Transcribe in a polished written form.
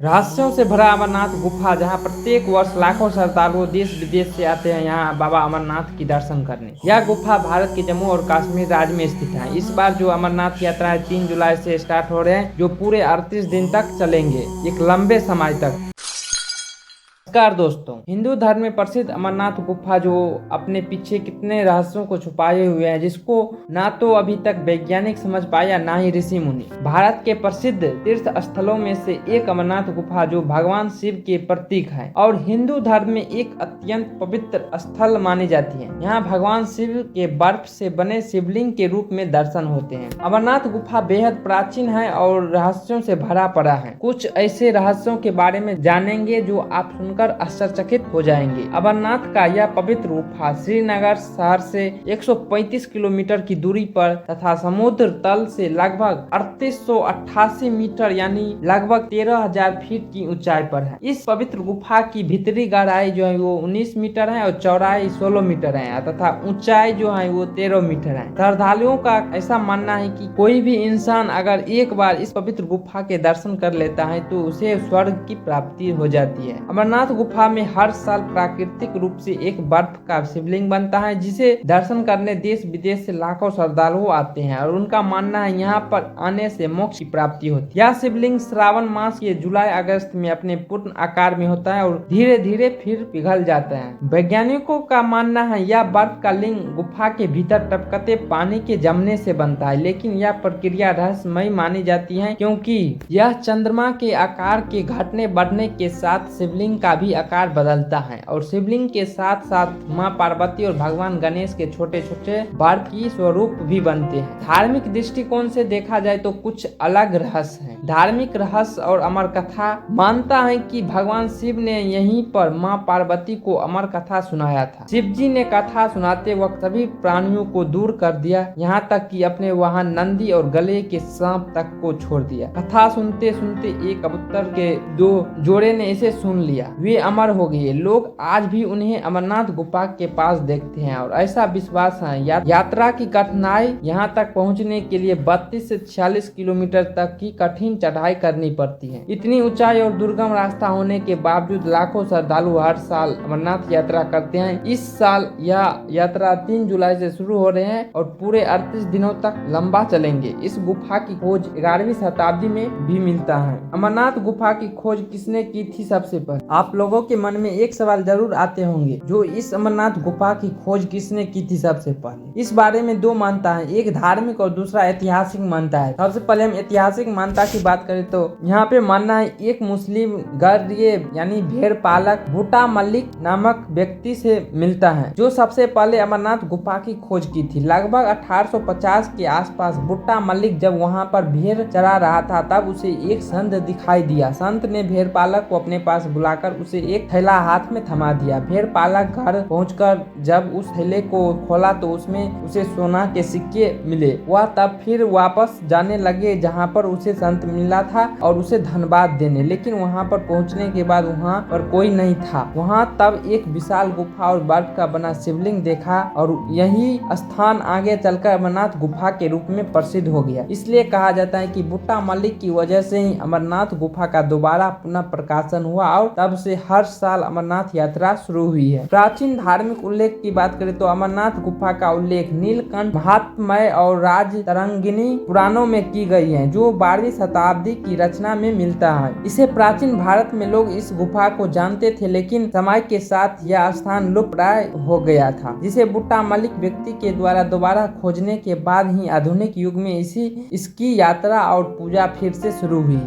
रहस्यों से भरा अमरनाथ गुफा, जहां प्रत्येक वर्ष लाखों श्रद्धालु देश विदेश से आते हैं यहां बाबा अमरनाथ की दर्शन करने। यह गुफा भारत के जम्मू और कश्मीर राज्य में स्थित है। इस बार जो अमरनाथ यात्रा है 3 जुलाई से स्टार्ट हो रहे हैं, जो पूरे 38 दिन तक चलेंगे, एक लंबे समय तक। नमस्कार दोस्तों, हिंदू धर्म में प्रसिद्ध अमरनाथ गुफा जो अपने पीछे कितने रहस्यों को छुपाए हुए हैं, जिसको ना तो अभी तक वैज्ञानिक समझ पाया, ना ही ऋषि मुनि। भारत के प्रसिद्ध तीर्थ स्थलों में से एक अमरनाथ गुफा जो भगवान शिव के प्रतीक है और हिंदू धर्म में एक अत्यंत पवित्र स्थल मानी जाती है। यहाँ भगवान शिव के बर्फ से बने शिवलिंग के रूप में दर्शन होते हैं। अमरनाथ गुफा बेहद प्राचीन है और रहस्यों से भरा पड़ा है। कुछ ऐसे रहस्यों के बारे में जानेंगे जो आप सुनकर आश्चर्यचकित हो जाएंगे। अमरनाथ का यह पवित्र गुफा श्रीनगर शहर से 135 किलोमीटर की दूरी पर तथा समुद्र तल से लगभग 3888 मीटर यानी लगभग 13,000 फीट की ऊंचाई पर है। इस पवित्र गुफा की भीतरी गहराई जो है वो 19 मीटर है और चौड़ाई 16 मीटर है तथा ऊंचाई जो है वो 13 मीटर है। श्रद्धालुओं का ऐसा मानना है कि कोई भी इंसान अगर एक बार इस पवित्र गुफा के दर्शन कर लेता है तो उसे स्वर्ग की प्राप्ति हो जाती है। अमरनाथ गुफा में हर साल प्राकृतिक रूप से एक बर्फ का शिवलिंग बनता है, जिसे दर्शन करने देश विदेश से लाखों श्रद्धालु आते हैं और उनका मानना है यहाँ पर आने से मोक्ष की प्राप्ति होती है। यह शिवलिंग श्रावण मास के जुलाई अगस्त में अपने पूर्ण आकार में होता है और धीरे धीरे फिर पिघल जाता है। वैज्ञानिकों का मानना है यह बर्फ का लिंग गुफा के भीतर टपकते पानी के जमने से बनता है, लेकिन यह प्रक्रिया रहस्यमयी मानी जाती है क्योंकि यह चंद्रमा के आकार के घटने बढ़ने के साथ शिवलिंग का भी आकार बदलता है और शिवलिंग के साथ साथ मां पार्वती और भगवान गणेश के छोटे छोटे बर्फ की स्वरूप भी बनते हैं। धार्मिक दृष्टिकोण से देखा जाए तो कुछ अलग रहस्य है। धार्मिक रहस्य और अमर कथा मानता है कि भगवान शिव ने यहीं पर मां पार्वती को अमर कथा सुनाया था। शिव जी ने कथा सुनाते वक्त सभी प्राणियों को दूर कर दिया, यहाँ तक कि अपने वाहन नंदी और गले के सांप तक को छोड़ दिया। कथा सुनते सुनते एक कबूतर के 2 जोड़े ने इसे सुन लिया, वे अमर हो गए। लोग आज भी उन्हें अमरनाथ गुफा के पास देखते हैं और ऐसा विश्वास है यात्रा की कठिनाई यहाँ तक पहुँचने के लिए 32 से 46 किलोमीटर तक की कठिन चढ़ाई करनी पड़ती है। इतनी ऊंचाई और दुर्गम रास्ता होने के बावजूद लाखों श्रद्धालु हर साल अमरनाथ यात्रा करते हैं। इस साल यह यात्रा 3 जुलाई से शुरू हो रहे हैं और पूरे 38 दिनों तक लंबा चलेंगे। इस गुफा की खोज 11वीं शताब्दी में भी मिलता है। अमरनाथ गुफा की खोज किसने की थी? सबसे पहले आप लोगों के मन में एक सवाल जरूर आते होंगे, जो इस अमरनाथ गुफा की खोज किसने की थी सबसे पहले? इस बारे में 2 मान्यता है, एक धार्मिक और दूसरा ऐतिहासिक मान्यता है। सबसे पहले हम ऐतिहासिक मान्यता की बात करें तो यहाँ पे मानना है एक मुस्लिम गौर्य यानी भेड़ पालक बूटा मलिक नामक व्यक्ति से मिलता है, जो सबसे पहले अमरनाथ गुफा की खोज की थी। लगभग 1850 के आसपास बूटा मलिक जब वहाँ पर भेड़ चरा रहा था, तब उसे एक संत दिखाई दिया। संत ने भेड़ पालक को अपने पास बुलाकर उसे एक थैला हाथ में थमा दिया। भेड़ पालक घर पहुंचकर जब उस थैले को खोला तो उसमें उसे सोना के सिक्के मिले। वह तब फिर वापस जाने लगे जहां पर उसे संत मिला था और उसे धन्यवाद देने, लेकिन वहां पर पहुंचने के बाद वहां पर कोई नहीं था। वहां तब एक विशाल गुफा और बर्फ का बना शिवलिंग देखा और यही स्थान आगे चलकर अमरनाथ गुफा के रूप में प्रसिद्ध हो गया। इसलिए कहा जाता है कि बूटा मलिक की वजह से ही अमरनाथ गुफा का दोबारा पुनः प्रकाशन हुआ और तब से हर साल अमरनाथ यात्रा शुरू हुई है। प्राचीन धार्मिक उल्लेख की बात करें तो अमरनाथ गुफा का उल्लेख नीलकंठ महात्म्य और राज तरंगिणी पुराणों में की गई है, जो 12वीं शताब्दी की रचना में मिलता है। इसे प्राचीन भारत में लोग इस गुफा को जानते थे, लेकिन समय के साथ यह स्थान लुप्त हो गया था, जिसे बूटा मलिक व्यक्ति के द्वारा दोबारा खोजने के बाद ही आधुनिक युग में इसकी यात्रा और पूजा फिर से शुरू हुई।